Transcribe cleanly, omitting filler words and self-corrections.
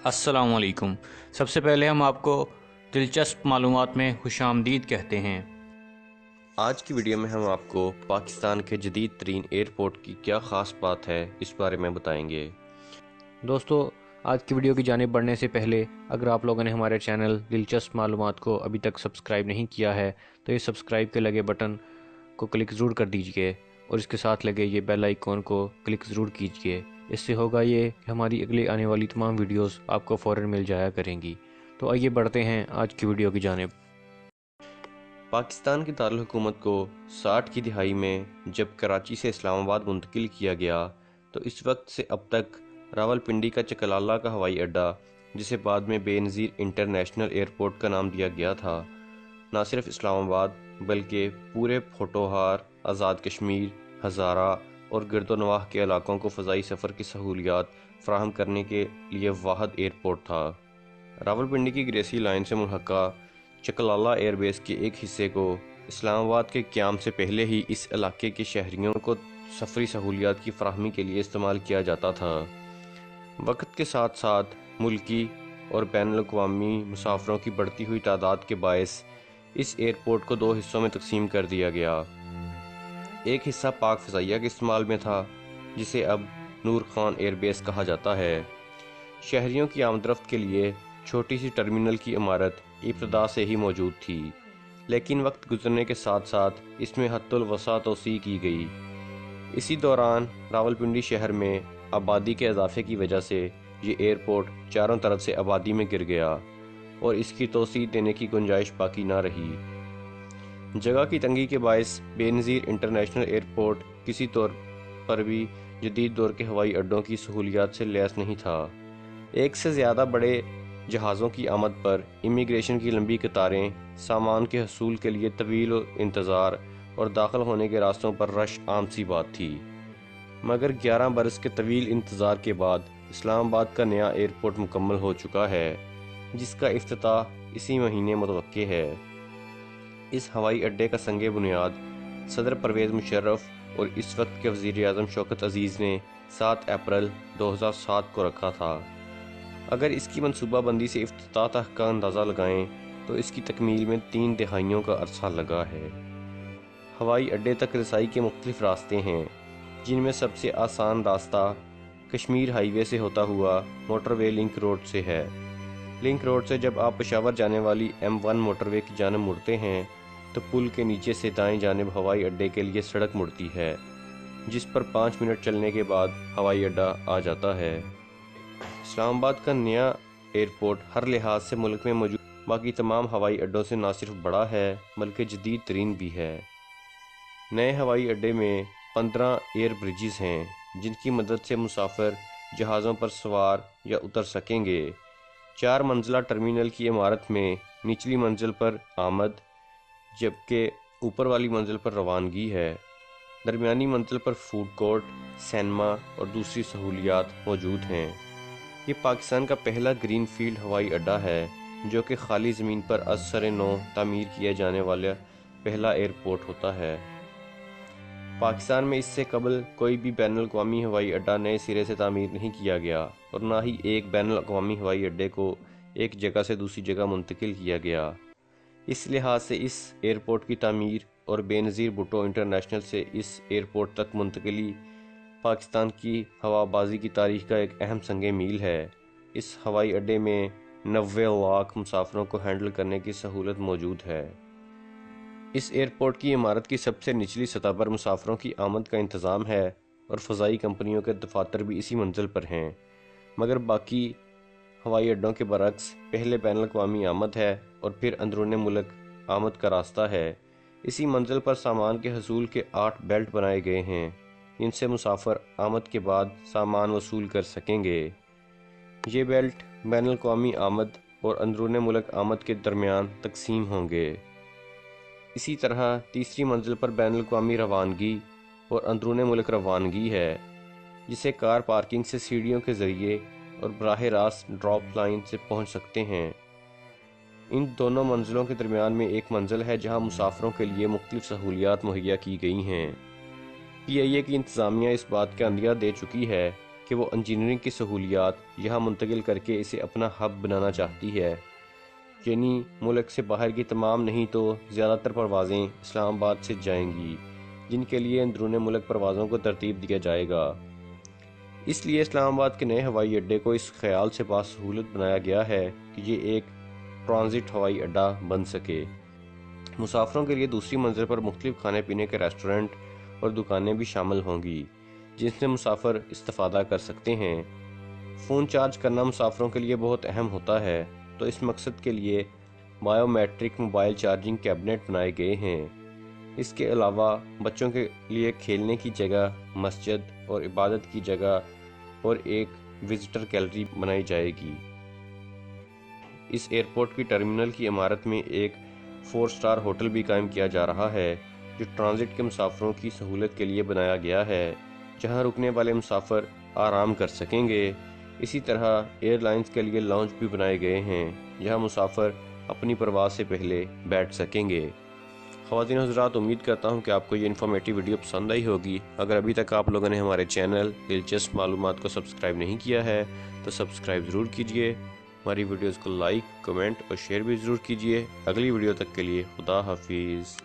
السلام علیکم۔ سب سے پہلے ہم آپ کو دلچسپ معلومات میں خوش آمدید کہتے ہیں۔ آج کی ویڈیو میں ہم آپ کو پاکستان کے جدید ترین ایئرپورٹ کی کیا خاص بات ہے اس بارے میں بتائیں گے۔ دوستو، آج کی ویڈیو کی جانب بڑھنے سے پہلے اگر آپ لوگوں نے ہمارے چینل دلچسپ معلومات کو ابھی تک سبسکرائب نہیں کیا ہے تو یہ سبسکرائب کے لگے بٹن کو کلک ضرور کر دیجئے اور اس کے ساتھ لگے یہ بیل آئیکن کو کلک ضرور کیجئے۔ اس سے ہوگا یہ کہ ہماری اگلی آنے والی تمام ویڈیوز آپ کو فوراً مل جایا کریں گی۔ تو آئیے بڑھتے ہیں آج کی ویڈیو کی جانب۔ پاکستان کی دارالحکومت کو 60 کی دہائی میں جب کراچی سے اسلام آباد منتقل کیا گیا تو اس وقت سے اب تک راولپنڈی کا چکلالہ کا ہوائی اڈہ، جسے بعد میں بے نظیر انٹرنیشنل ایئرپورٹ کا نام دیا گیا تھا، نہ صرف اسلام آباد بلکہ پورے پھوٹوہار، آزاد کشمیر، ہزارہ اور گرد و نواح کے علاقوں کو فضائی سفر کی سہولیات فراہم کرنے کے لیے واحد ایئرپورٹ تھا۔ راولپنڈی کی گریسی لائن سے ملحقہ چکلالہ ایئر بیس کے ایک حصے کو اسلام آباد کے قیام سے پہلے ہی اس علاقے کے شہریوں کو سفری سہولیات کی فراہمی کے لیے استعمال کیا جاتا تھا۔ وقت کے ساتھ ساتھ ملکی اور بین الاقوامی مسافروں کی بڑھتی ہوئی تعداد کے باعث اس ایئرپورٹ کو 2 حصوں میں تقسیم کر دیا گیا۔ ایک حصہ پاک فضائیہ کے استعمال میں تھا، جسے اب نور خان ایئر بیس کہا جاتا ہے۔ شہریوں کی آمد رفت کے لیے چھوٹی سی ٹرمینل کی عمارت ابتدا سے ہی موجود تھی، لیکن وقت گزرنے کے ساتھ ساتھ اس میں حد الوسع توسیع کی گئی۔ اسی دوران راولپنڈی شہر میں آبادی کے اضافے کی وجہ سے یہ ایئرپورٹ چاروں طرف سے آبادی میں گر گیا اور اس کی توسیع دینے کی گنجائش باقی نہ رہی۔ جگہ کی تنگی کے باعث بے نظیر انٹرنیشنل ایئرپورٹ کسی طور پر بھی جدید دور کے ہوائی اڈوں کی سہولیات سے لیس نہیں تھا۔ ایک سے زیادہ بڑے جہازوں کی آمد پر امیگریشن کی لمبی قطاریں، سامان کے حصول کے لیے طویل انتظار اور داخل ہونے کے راستوں پر رش عام سی بات تھی۔ مگر 11 برس کے طویل انتظار کے بعد اسلام آباد کا نیا ایئرپورٹ مکمل ہو چکا ہے، جس کا افتتاح اسی مہینے متوقع ہے۔ اس ہوائی اڈے کا سنگ بنیاد صدر پرویز مشرف اور اس وقت کے وزیر اعظم شوکت عزیز نے 7 اپریل 2007 کو رکھا تھا۔ اگر اس کی منصوبہ بندی سے افتتاح تک کا اندازہ لگائیں تو اس کی تکمیل میں 3 دہائیوں کا عرصہ لگا ہے۔ ہوائی اڈے تک رسائی کے مختلف راستے ہیں، جن میں سب سے آسان راستہ کشمیر ہائی وے سے ہوتا ہوا موٹر وے لنک روڈ سے ہے۔ لنک روڈ سے جب آپ پشاور جانے والی M1 موٹر وے کی جانب مڑتے ہیں تو پل کے نیچے سے دائیں جانب ہوائی اڈے کے لیے سڑک مڑتی ہے، جس پر 5 منٹ چلنے کے بعد ہوائی اڈہ آ جاتا ہے۔ اسلام آباد کا نیا ایئرپورٹ ہر لحاظ سے ملک میں موجود باقی تمام ہوائی اڈوں سے نہ صرف بڑا ہے بلکہ جدید ترین بھی ہے۔ نئے ہوائی اڈے میں 15 ایئر بریجز ہیں، جن کی مدد سے مسافر جہازوں پر سوار یا اتر سکیں گے۔ 4 منزلہ ٹرمینل کی عمارت میں نچلی منزل پر آمد، جبکہ اوپر والی منزل پر روانگی ہے۔ درمیانی منزل پر فوڈ کورٹ، سینما اور دوسری سہولیات موجود ہیں۔ یہ پاکستان کا پہلا گرین فیلڈ ہوائی اڈہ ہے جو کہ خالی زمین پر از سر نو تعمیر کیا جانے والا پہلا ایئرپورٹ ہوتا ہے۔ پاکستان میں اس سے قبل کوئی بھی بین الاقوامی ہوائی اڈہ نئے سرے سے تعمیر نہیں کیا گیا اور نہ ہی ایک بین الاقوامی ہوائی اڈے کو ایک جگہ سے دوسری جگہ منتقل کیا گیا۔ اس لحاظ سے اس ایئرپورٹ کی تعمیر اور بے نظیر بھٹو انٹرنیشنل سے اس ایئرپورٹ تک منتقلی پاکستان کی ہوا بازی کی تاریخ کا ایک اہم سنگ میل ہے۔ اس ہوائی اڈے میں 90 لاکھ مسافروں کو ہینڈل کرنے کی سہولت موجود ہے۔ اس ایئرپورٹ کی عمارت کی سب سے نچلی سطح پر مسافروں کی آمد کا انتظام ہے اور فضائی کمپنیوں کے دفاتر بھی اسی منزل پر ہیں، مگر باقی ہوائی اڈوں کے برعکس پہلے بین الاقوامی آمد ہے اور پھر اندرون ملک آمد کا راستہ ہے۔ اسی منزل پر سامان کے حصول کے 8 بیلٹ بنائے گئے ہیں، جن سے مسافر آمد کے بعد سامان وصول کر سکیں گے۔ یہ بیلٹ بین الاقوامی آمد اور اندرون ملک آمد کے درمیان تقسیم ہوں گے۔ اسی طرح تیسری منزل پر بین الاقوامی روانگی اور اندرون ملک روانگی ہے، جسے کار پارکنگ سے سیڑھیوں کے ذریعے اور براہ راست ڈراپ لائن سے پہنچ سکتے ہیں۔ ان دونوں منزلوں کے درمیان میں ایک منزل ہے جہاں مسافروں کے لیے مختلف سہولیات مہیا کی گئی ہیں۔ PIA کی انتظامیہ اس بات کا عندیہ دے چکی ہے کہ وہ انجینئرنگ کی سہولیات یہاں منتقل کر کے اسے اپنا ہب بنانا چاہتی ہے، یعنی ملک سے باہر کی تمام نہیں تو زیادہ تر پروازیں اسلام آباد سے جائیں گی، جن کے لیے اندرون ملک پروازوں کو ترتیب دیا جائے گا۔ اس لیے اسلام آباد کے نئے ہوائی اڈے کو اس خیال سے باسہولت بنایا گیا ہے کہ یہ ایک ٹرانزٹ ہوائی اڈا بن سکے۔ مسافروں کے لیے دوسری منزل پر مختلف کھانے پینے کے ریسٹورنٹ اور دکانیں بھی شامل ہوں گی، جن سے مسافر استفادہ کر سکتے ہیں۔ فون چارج کرنا مسافروں کے لیے بہت اہم ہوتا ہے، تو اس مقصد کے لیے biometric mobile charging cabinet بنائے گئے ہیں۔ اس کے علاوہ بچوں کے لیے کھیلنے کی جگہ، مسجد اور عبادت کی جگہ اور ایک وزٹر گیلری بنائی جائے گی۔ اس ایئرپورٹ کی ٹرمینل کی عمارت میں ایک 4 سٹار ہوٹل بھی قائم کیا جا رہا ہے، جو ٹرانزٹ کے مسافروں کی سہولت کے لیے بنایا گیا ہے، جہاں رکنے والے مسافر آرام کر سکیں گے۔ اسی طرح ایئر لائنز کے لیے لاؤنج بھی بنائے گئے ہیں، جہاں مسافر اپنی پرواز سے پہلے بیٹھ سکیں گے۔ خواتین و حضرات، امید کرتا ہوں کہ آپ کو یہ انفارمیٹیو ویڈیو پسند آئی ہوگی۔ اگر ابھی تک آپ لوگوں نے ہمارے چینل دلچسپ معلومات کو سبسکرائب نہیں کیا ہے تو سبسکرائب ضرور کیجئے، ہماری ویڈیوز کو لائک، کمنٹ اور شیئر بھی ضرور کیجئے۔ اگلی ویڈیو تک کے لیے خدا حافظ۔